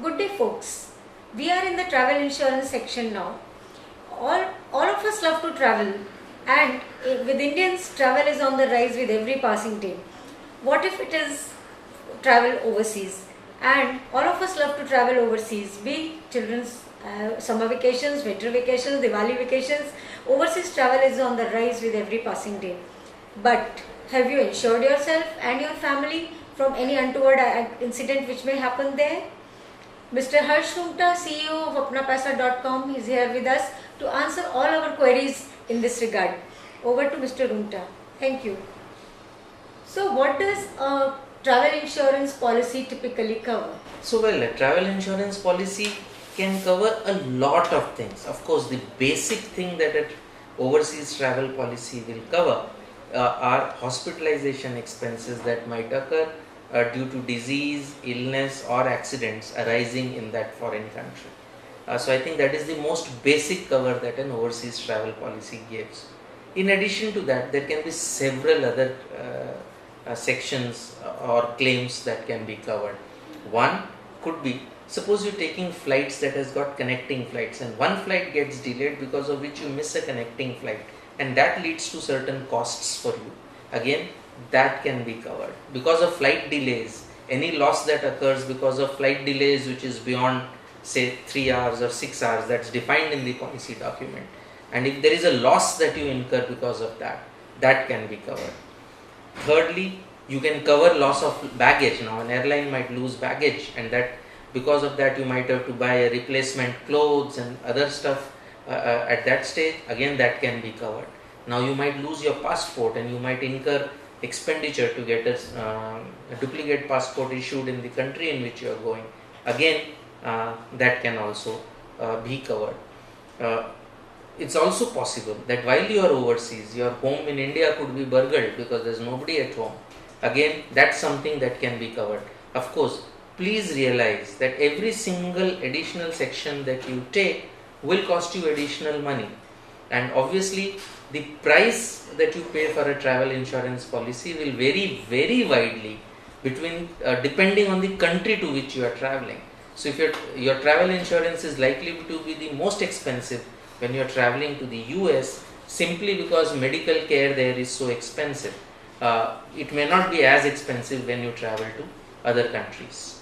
Good day, folks. We are in the travel insurance section now. All of us love to travel, and with Indians, travel is on the rise with every passing day. What if it is travel overseas? And all of us love to travel overseas, be children's summer vacations, winter vacations, Diwali vacations. Overseas travel is on the rise with every passing day. But have you insured yourself and your family from any untoward incident which may happen there? Mr. Harsh Rumta, CEO of apnapaisa.com, is here with us to answer all our queries in this regard. Over to Mr. Rumta. Thank you. So, what does a travel insurance policy typically cover? So, well, a travel insurance policy can cover a lot of things. Of course, the basic thing that an overseas travel policy will cover are hospitalization expenses that might occur due to disease, illness or accidents arising in that foreign country. So I think that is the most basic cover that an overseas travel policy gives. In addition to that, there can be several other sections or claims that can be covered. One could be, suppose you're taking flights that has got connecting flights and one flight gets delayed because of which you miss a connecting flight, and that leads to certain costs for you. Again, that can be covered. Because of flight delays, any loss that occurs because of flight delays which is beyond say 3 hours or 6 hours, that's defined in the policy document, and if there is a loss that you incur because of that, that can be covered. Thirdly, you can cover loss of baggage. Now an airline might lose baggage, and that because of that you might have to buy a replacement clothes and other stuff at that stage. Again, that can be covered. Now you might lose your passport and you might incur expenditure to get a duplicate passport issued in the country in which you are going. Again, that can also be covered. It's also possible that while you are overseas, your home in India could be burgled because there is nobody at home. Again, that's something that can be covered. Of course, please realize that every single additional section that you take will cost you additional money, and obviously the price that you pay for a travel insurance policy will vary very widely between depending on the country to which you are traveling. So if your travel insurance is likely to be the most expensive when you are traveling to the US, simply because medical care there is so expensive. It may not be as expensive when you travel to other countries.